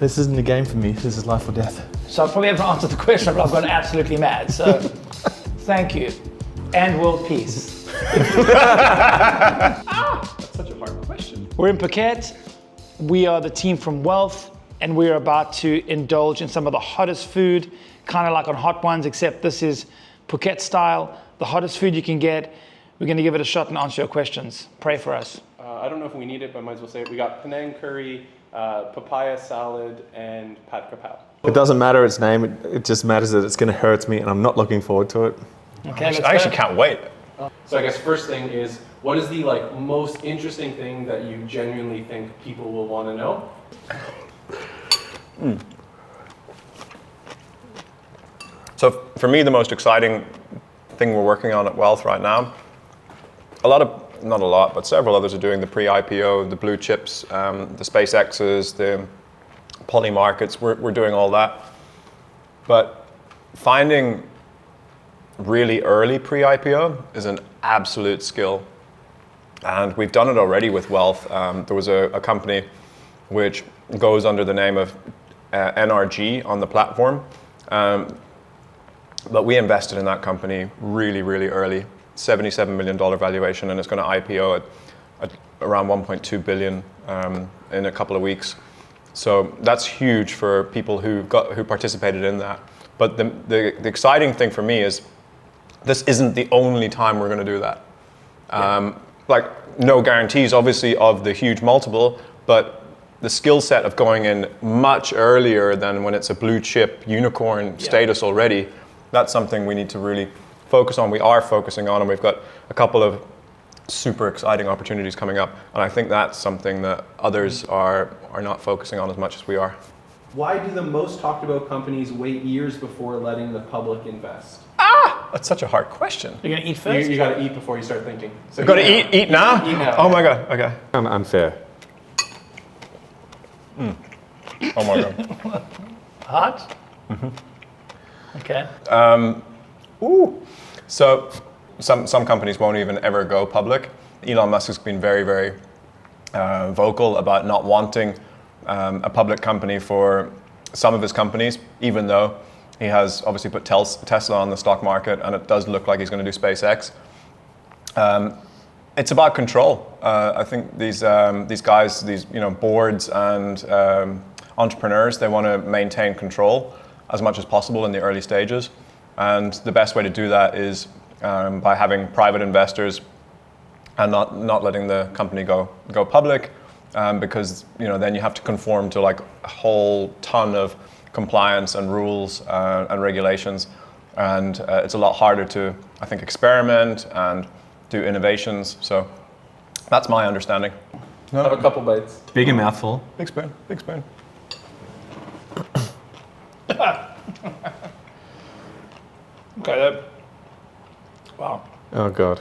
This isn't a game for me. This is life or death. So I probably haven't answered the question, but I've gone absolutely mad. So thank you. And world peace. That's such a hard question. We're in Phuket. We are the team from Wealth, and we're about to indulge in some of the hottest food, kind of like on Hot Ones, except this is Phuket style, the hottest food you can get. We're going to give it a shot and answer your questions. Pray for us. I don't know if we need it, but I might as well say it. We got Penang curry, papaya salad, and pad kapow. It doesn't matter its name. It just matters that it's going to hurt me, and I'm not looking forward to it. Okay, I actually can't wait. So I guess first thing is, what is the most interesting thing that you genuinely think people will want to know? So for me, the most exciting thing we're working on at Wealth right now, not a lot, but several others are doing the pre-IPO, the blue chips, the SpaceXs, the poly markets. We're doing all that. But finding really early pre-IPO is an absolute skill. And we've done it already with Wealth. There was a company which goes under the name of NRG on the platform. But we invested in that company really, really early, $77 million valuation, and it's going to IPO at around 1.2 billion in a couple of weeks. So that's huge for people who participated in that. But the exciting thing for me is this isn't the only time we're going to do that. No guarantees, obviously, of the huge multiple, but the skill set of going in much earlier than when it's a blue chip unicorn status already, that's something we need to really focus on. We are focusing on, and we've got a couple of super exciting opportunities coming up. And I think that's something that others are not focusing on as much as we are. Why do the most talked about companies wait years before letting the public invest? That's such a hard question. You're going to eat first? You got to eat before you start thinking. So You've got to eat now? Eat now. Oh my God, okay. Unfair. Oh my God. Hot? Mm-hmm. Okay. So some companies won't even ever go public. Elon Musk has been very, very vocal about not wanting a public company for some of his companies, even though he has obviously put Tesla on the stock market, and it does look like he's going to do SpaceX. It's about control. I think these guys, these boards and entrepreneurs, they want to maintain control as much as possible in the early stages, and the best way to do that is by having private investors and not letting the company go public, because then you have to conform to a whole ton of compliance and rules and regulations, and it's a lot harder to, I think, experiment and do innovations. So that's my understanding. Have a couple bites. Bigger mouthful. Big spoon, big spoon. Okay. Wow. Oh God.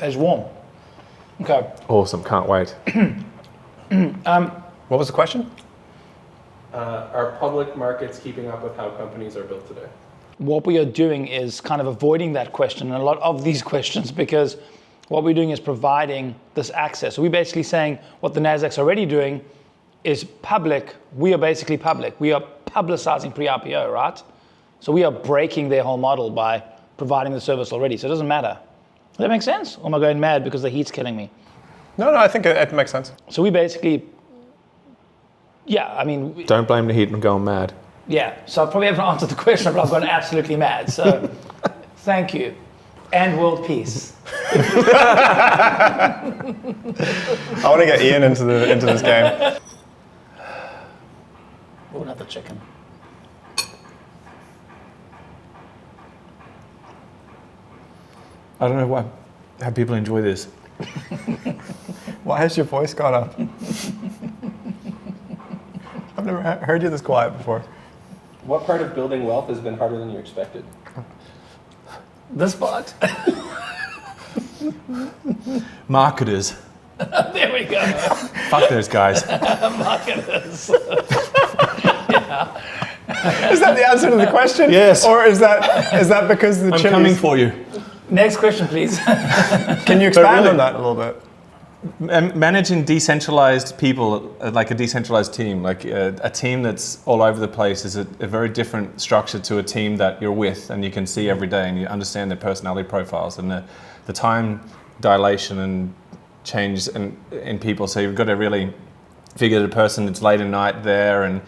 It's warm. Okay. Awesome. Can't wait. What was the question? Are public markets keeping up with how companies are built today? What we are doing is kind of avoiding that question and a lot of these questions, because what we're doing is providing this access. So we're basically saying what the NASDAQ's already doing is public. We are basically public. We are publicizing pre-IPO, right? So we are breaking their whole model by providing the service already. So it doesn't matter. Does that make sense? Or am I going mad because the heat's killing me? No, I think it makes sense. So we basically, yeah. Don't blame the heat and going mad. Yeah, so I probably haven't answered the question, but I've gone absolutely mad. So thank you. And world peace. I want to get Ian into this game. Oh, another chicken. I don't know how people enjoy this. Why has your voice gone up? I've never heard you this quiet before. What part of building wealth has been harder than you expected? This part. Marketers. There we go. Fuck those guys. Marketers. Is that the answer to the question? Yes. Or is that because the I'm chilies? coming for you. Next question, please. Can you expand on that a little bit? Managing decentralized people, like a decentralized team, like a team that's all over the place, is a very different structure to a team that you're with and you can see every day and you understand their personality profiles and the time dilation and change in people. So you've got to really figure the person that's late at night there. And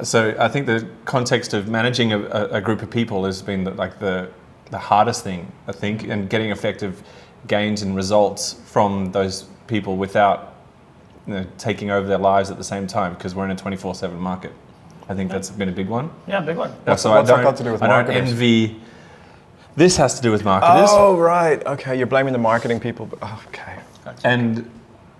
so I think the context of managing a group of people has been the hardest thing, I think, and getting effective gains and results from those people without taking over their lives at the same time, because we're in a 24/7 market. I think that's been a big one. Yeah, big one. What's that got to do with marketers? I don't envy. This has to do with marketers. Oh, right. Okay, you're blaming the marketing people. But, okay. And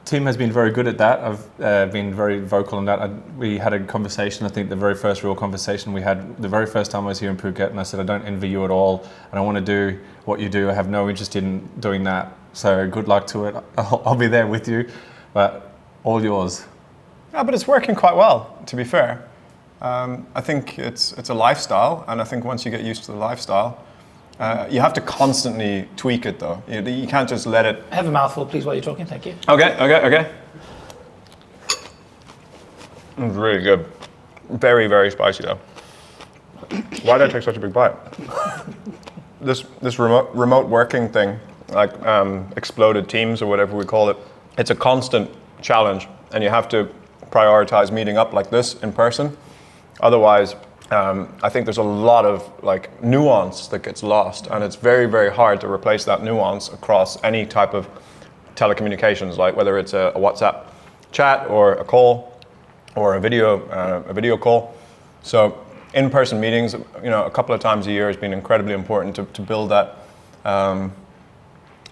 Tim has been very good at that. I've been very vocal on that. We had a conversation, I think the very first real conversation we had, the very first time I was here in Phuket, and I said, I don't envy you at all. I don't want to do what you do. I have no interest in doing that. So good luck to it. I'll be there with you, but all yours. Yeah, but it's working quite well, to be fair. I think it's a lifestyle, and I think once you get used to the lifestyle, you have to constantly tweak it, though. You can't just let it... Have a mouthful, please, while you're talking. Thank you. Okay. It's really good. Very, very spicy, though. Why did I take such a big bite? This remote working thing, like exploded teams or whatever we call it, it's a constant challenge, and you have to prioritize meeting up like this in person. Otherwise, I think there's a lot of nuance that gets lost, and it's very, very hard to replace that nuance across any type of telecommunications, like whether it's a WhatsApp chat or a call or a video call. So in-person meetings, a couple of times a year has been incredibly important to build that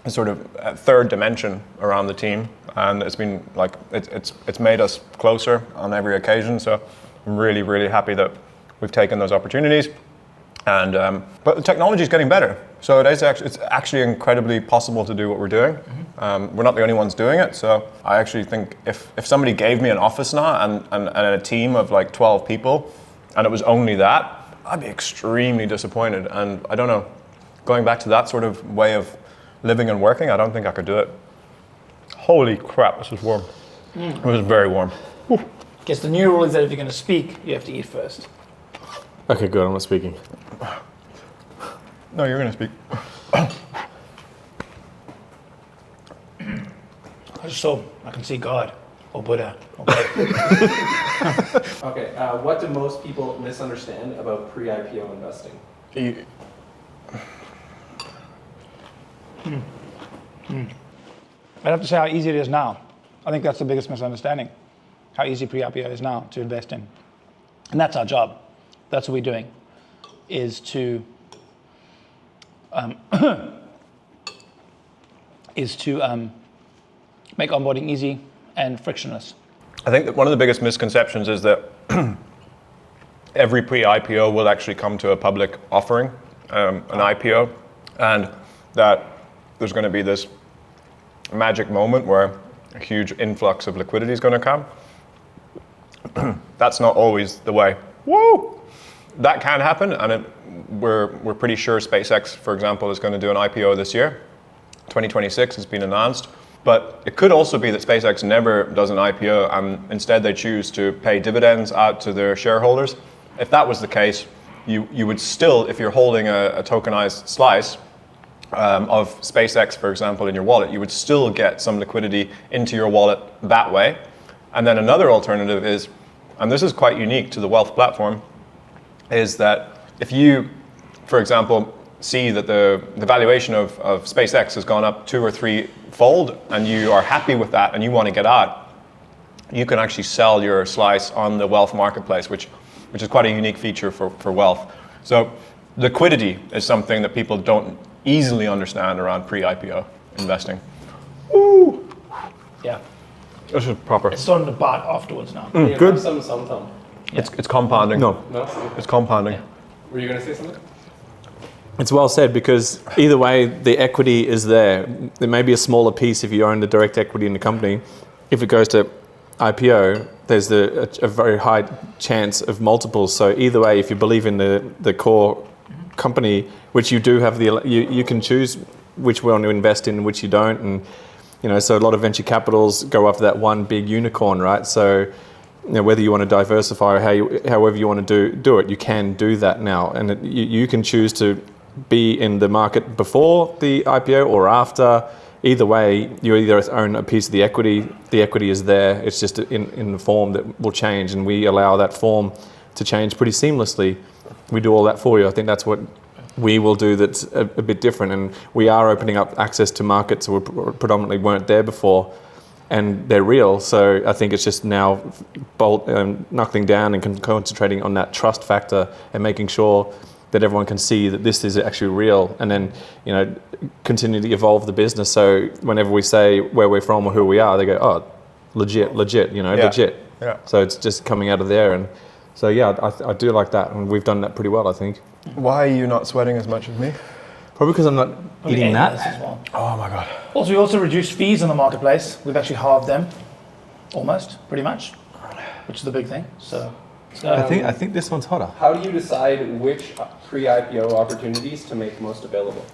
sort of third dimension around the team, and it's been it's made us closer on every occasion. So I'm really, really happy that we've taken those opportunities, and but the technology is getting better. So it's actually incredibly possible to do what we're doing. We're not the only ones doing it. So I actually think if somebody gave me an office now and a team of 12 people, and it was only that, I'd be extremely disappointed. And I don't know, going back to that sort of way of living and working, I don't think I could do it. Holy crap, this is warm. It was very warm. Guess the new rule is that if you're going to speak, you have to eat first. Okay, good. I'm not speaking. No, you're going to speak. I can see God or Buddha. Okay, what do most people misunderstand about pre-IPO investing? I'd have to say how easy it is now. I think that's the biggest misunderstanding. How easy pre-IPO is now to invest in. And that's our job. That's what we're doing, is to make onboarding easy and frictionless. I think that one of the biggest misconceptions is that every pre-IPO will actually come to a public offering, an IPO, and that there's going to be this magic moment where a huge influx of liquidity is going to come. That's not always the way. Woo! That can happen, and we're pretty sure SpaceX, for example, is going to do an IPO this year. 2026 has been announced. But it could also be that SpaceX never does an IPO, and instead they choose to pay dividends out to their shareholders. If that was the case, you would still, if you're holding a tokenized slice of SpaceX, for example, in your wallet, you would still get some liquidity into your wallet that way. And then another alternative is, and this is quite unique to the Wealth platform, is that if you, for example, see that the valuation of SpaceX has gone up 2 or 3 fold, and you are happy with that and you want to get out, you can actually sell your slice on the Wealth marketplace, which is quite a unique feature for Wealth. So liquidity is something that people don't easily understand around pre-IPO investing. Ooh. Yeah. This is proper. It's starting to bite afterwards now. Yeah, good. Some Tom. It's compounding. No. No? It's compounding. Yeah. Were you going to say something? It's well said, because either way, the equity is there. There may be a smaller piece if you own the direct equity in the company. If it goes to IPO, there's a very high chance of multiples. So either way, if you believe in the core company, which you do have you can choose which one to invest in and which you don't. And So a lot of venture capitals go after that one big unicorn, right? So whether you want to diversify or however you want to do it, you can do that now. And you can choose to be in the market before the IPO or after. Either way, you either own a piece of the equity is there, it's just in the form that will change, and we allow that form to change pretty seamlessly. We do all that for you. I think that's what we will do that's a bit different, and we are opening up access to markets that predominantly weren't there before, and they're real. So I think it's just now knuckling down and concentrating on that trust factor and making sure that everyone can see that this is actually real, and then continue to evolve the business. So whenever we say where we're from or who we are, they go, oh, legit, legit. Yeah. So it's just coming out of there, and so I do like that, and we've done that pretty well, I think. Why are you not sweating as much as me? Probably because I'm not eating that. As well. Oh my god. Also, we also reduced fees in the marketplace. We've actually halved them, almost, pretty much, which is the big thing. So I think this one's hotter. How do you decide which pre-IPO opportunities to make most available?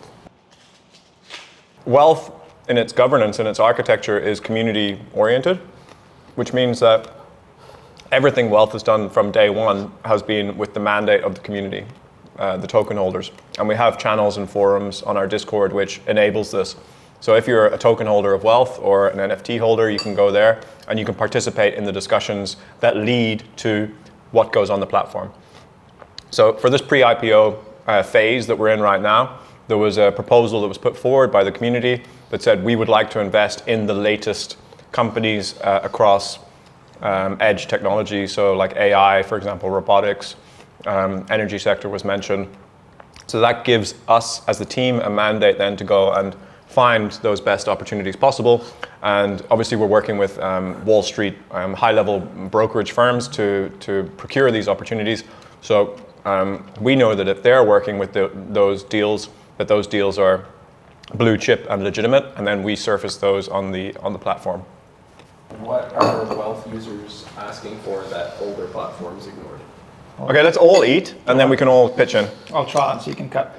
Wealth in its governance and its architecture is community oriented, which means that everything Wealth has done from day one has been with the mandate of the community, the token holders. And we have channels and forums on our Discord which enables this. So if you're a token holder of Wealth or an NFT holder, you can go there and you can participate in the discussions that lead to what goes on the platform. So for this pre-IPO phase that we're in right now, there was a proposal that was put forward by the community that said we would like to invest in the latest companies across edge technology, so like AI, for example, robotics, energy sector was mentioned. So that gives us as the team a mandate then to go and find those best opportunities possible. And obviously we're working with Wall Street high-level brokerage firms to procure these opportunities. So we know that if they're working with those deals, that those deals are blue chip and legitimate, and then we surface those on the platform. What are Wealth users asking for that older platforms ignored? Okay, let's all eat, and then we can all pitch in. I'll try it so you can cut.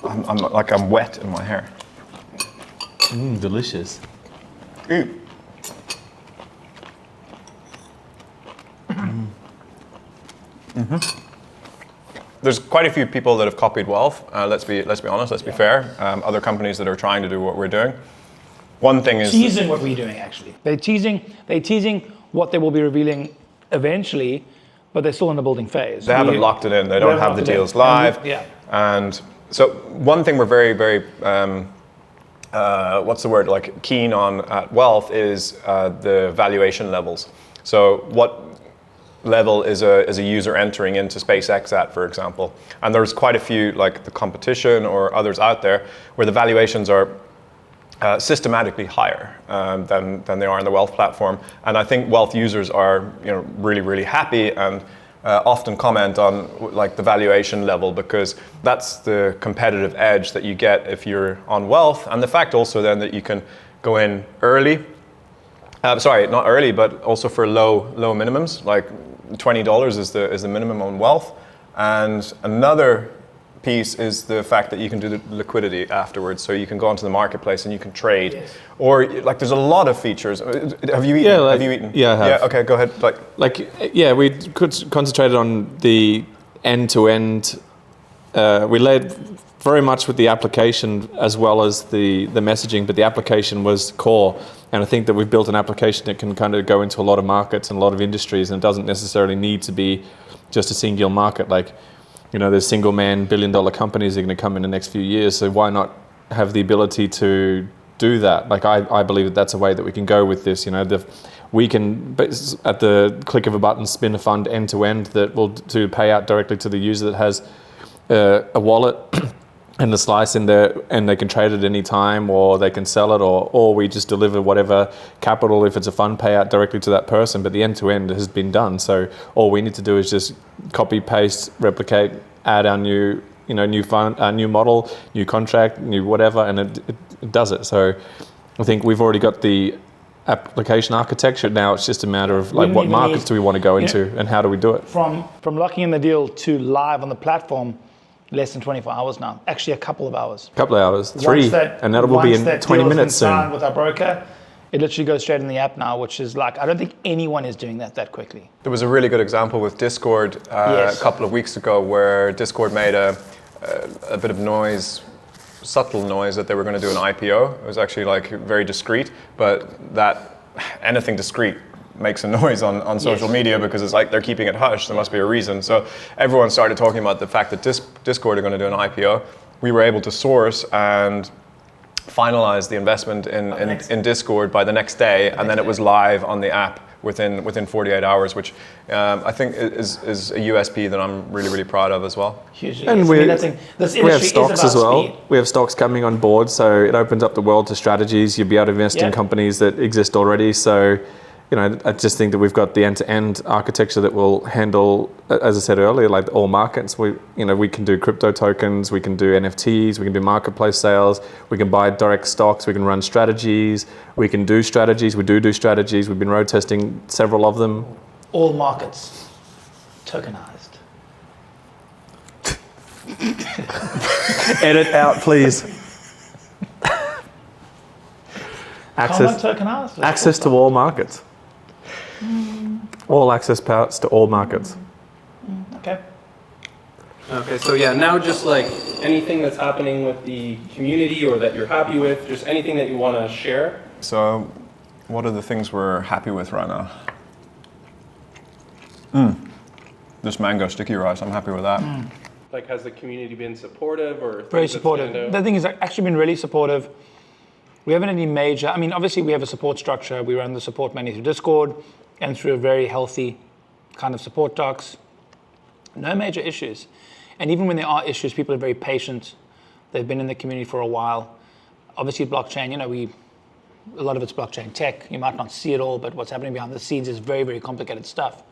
I'm wet in my hair. Delicious. Eat. There's quite a few people that have copied Wealth. Let's be honest. Let's be fair. Other companies that are trying to do what we're doing. One thing is teasing what we're doing. Actually, they're teasing what they will be revealing eventually, but they're still in the building phase. They haven't locked it in. They don't have the deals live. And so one thing we're very, very keen on at Wealth is the valuation levels. So what level is a user entering into SpaceX at, for example? And there's quite a few, like the competition or others out there, where the valuations are systematically higher than they are on the Wealth platform. And I think Wealth users are really, really happy and often comment on like the valuation level, because that's the competitive edge that you get if you're on Wealth, and the fact also then that you can go in early. Sorry, not early, but also for low minimums, like $20 is the minimum on Wealth. And another piece is the fact that you can do the liquidity afterwards, so you can go onto the marketplace and you can trade. Yes. Or like there's a lot of features. Have you eaten? Have you eaten? Yeah, I have. Yeah, okay, go ahead. We concentrated on the end-to-end. We led very much with the application as well as the messaging, but the application was core. And I think that we've built an application that can kind of go into a lot of markets and a lot of industries, and it doesn't necessarily need to be just a singular market. Like, there's single man billion-dollar companies that are going to come in the next few years. So why not have the ability to do that? Like, I believe that that's a way that we can go with this. We can, at the click of a button, spin a fund end-to-end that will to pay out directly to the user that has a wallet and the slice in there, and they can trade it any time, or they can sell it, or we just deliver whatever capital, if it's a fund, payout directly to that person. But the end-to-end has been done. So all we need to do is just copy, paste, replicate, add our new fund, new model, new contract, new whatever, and it does it. So I think we've already got the application architecture. Now it's just a matter of like what markets do we want to go into, and how do we do it? From locking in the deal to live on the platform, less than 24 hours now. Actually, a couple of hours. Couple of hours, 3, and that will be in 20 minutes soon. With our broker, it literally goes straight in the app now, which is like, I don't think anyone is doing that quickly. There was a really good example with Discord a couple of weeks ago where Discord made a bit of noise, subtle noise that they were going to do an IPO. It was actually like very discreet, but that anything discreet makes a noise on social media because it's like they're keeping it hush. There must be a reason. So everyone started talking about the fact that Discord are going to do an IPO. We were able to source and finalize the investment in Discord by the next day, and then it was live on the app within 48 hours, which I think is a USP that I'm really, really proud of as well. Hugely. And we have stocks as well. Speed. We have stocks coming on board, so it opens up the world to strategies. You'll be able to invest in companies that exist already. So, I just think that we've got the end-to-end architecture that will handle, as I said earlier, like all markets. We can do crypto tokens, we can do NFTs, we can do marketplace sales, we can buy direct stocks, we can run strategies, we can do strategies. We do strategies. We've been road testing several of them. All markets tokenized. Edit out, please. Access to all markets. All access powers to all markets. Okay. Okay, so now just like anything that's happening with the community or that you're happy with, just anything that you want to share. So what are the things we're happy with right now? This mango sticky rice, I'm happy with that. Like, has the community been supportive or very supportive? The thing is, actually been really supportive. We haven't any major, obviously we have a support structure. We run the support mainly through Discord and through a very healthy kind of support docs. No major issues. And even when there are issues, people are very patient. They've been in the community for a while. Obviously blockchain, a lot of it's blockchain tech. You might not see it all, but what's happening behind the scenes is very, very complicated stuff.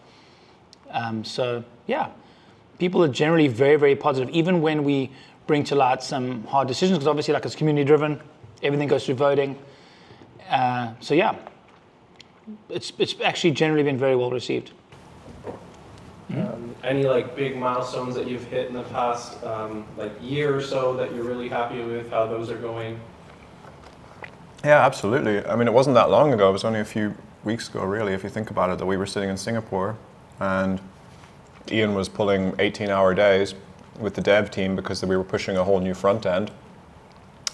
People are generally very, very positive, even when we bring to light some hard decisions, because obviously it's community driven. Everything goes through voting. It's actually generally been very well received. Any big milestones that you've hit in the past year or so that you're really happy with how those are going? Yeah, absolutely. It wasn't that long ago. It was only a few weeks ago, really, if you think about it, that we were sitting in Singapore and Ian was pulling 18-hour days with the dev team because we were pushing a whole new front end.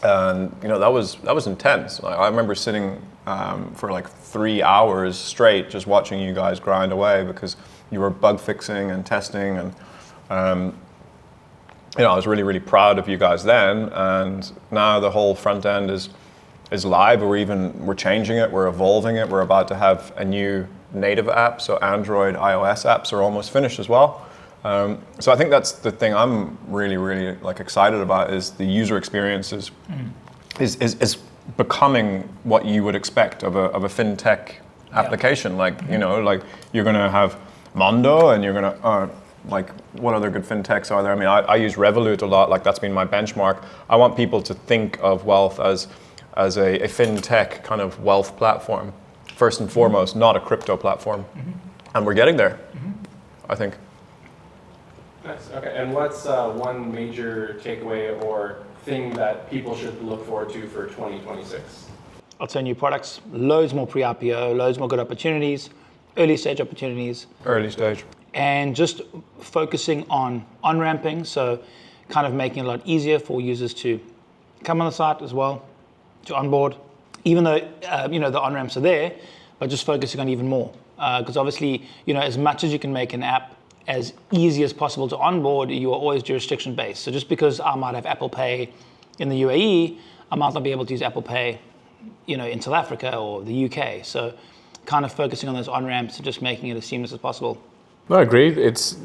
And that was intense. I remember sitting for 3 hours straight just watching you guys grind away because you were bug fixing and testing, and I was really, really proud of you guys then. And now the whole front end is live. We're changing it, we're evolving it. We're about to have a new native app, so Android, iOS apps are almost finished as well. So I think that's the thing I'm really, really excited about, is the user experiences is becoming what you would expect of a fintech application. You're going to have Mondo, and you're going to what other good fintechs are there? I use Revolut a lot. That's been my benchmark. I want people to think of wealth as a fintech kind of wealth platform first and foremost, not a crypto platform. And we're getting there, I think. Nice. Okay. And what's one major takeaway or thing that people should look forward to for 2026? I'll say new products, loads more pre-IPO, loads more good opportunities, early stage opportunities. Early stage. And just focusing on on-ramping, so kind of making it a lot easier for users to come on the site as well, to onboard, even though the on-ramps are there, but just focusing on even more. Because obviously, as much as you can make an app as easy as possible to onboard, you are always jurisdiction based. So just because I might have Apple Pay in the UAE, I might not be able to use Apple Pay, in South Africa or the UK. So kind of focusing on those on-ramps and just making it as seamless as possible. No, I agree. It's,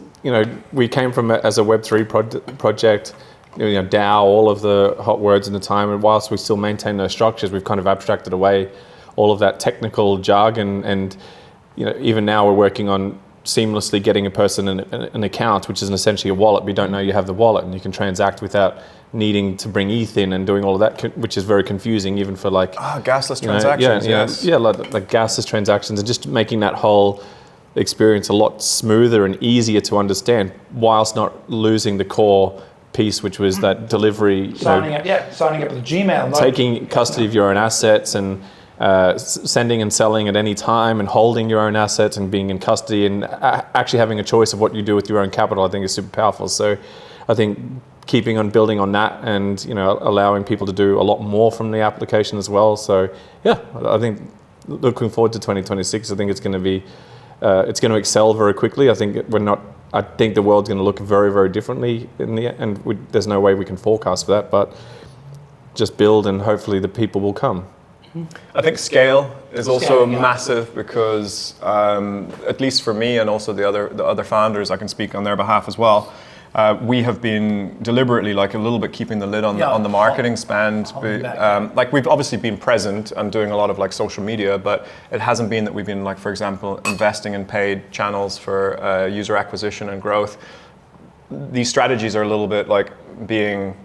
we came from as a Web3 project, DAO, all of the hot words in the time, and whilst we still maintain those structures, we've kind of abstracted away all of that technical jargon, and even now we're working on seamlessly getting a person an account, which is essentially a wallet, but you don't know you have the wallet, and you can transact without needing to bring ETH in and doing all of that, which is very confusing even for gasless transactions. Like gasless transactions, and just making that whole experience a lot smoother and easier to understand, whilst not losing the core piece, which was that delivery, Signing up with Gmail. taking custody of your own assets and sending and selling at any time and holding your own assets and being in custody and actually having a choice of what you do with your own capital, I think is super powerful. So I think keeping on building on that and allowing people to do a lot more from the application as well. So yeah, I think looking forward to 2026, I think it's going to be it's going to excel very quickly. I think the world's going to look very, very differently in the end. There's no way we can forecast for that, but just build and hopefully the people will come. I think scale is also massive because, at least for me and also the other founders, I can speak on their behalf as well. We have been deliberately a little bit keeping the lid on the marketing spend. We've obviously been present and doing a lot of social media, but it hasn't been that we've been for example, investing in paid channels for user acquisition and growth. These strategies are a little bit being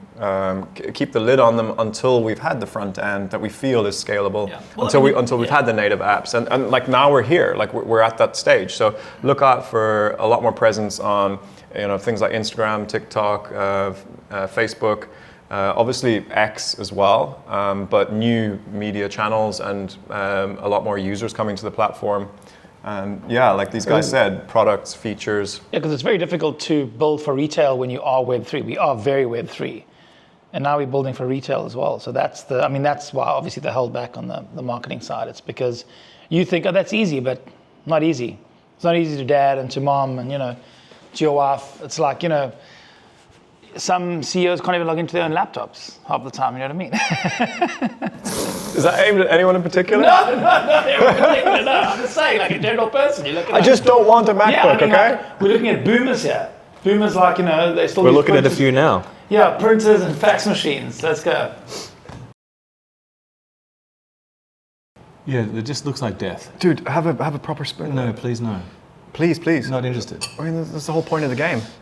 keep the lid on them until we've had the front end that we feel is scalable. Yeah. Well, until we've had the native apps, and now we're here. We're at that stage. So look out for a lot more presence on things like Instagram, TikTok, Facebook, obviously X as well, but new media channels and a lot more users coming to the platform. And like these guys said, products, features. Yeah, because it's very difficult to build for retail when you are Web3. We are very Web3. And now we're building for retail as well. So that's why obviously they held back on the marketing side. It's because you think, oh, that's easy, but not easy. It's not easy to dad and to mom and, to your wife. It's some CEOs can't even log into their own laptops half the time, you know what I mean? Is that aimed at anyone in particular? No, I'm just saying, a general person. You're looking I just don't want a MacBook, okay? We're looking at boomers here. Boomers they still We're looking at a few now. Yeah, printers and fax machines. Let's go. Yeah, it just looks like death. Dude, have a proper spoon. No, please no. Please. Not interested. I mean, that's the whole point of the game.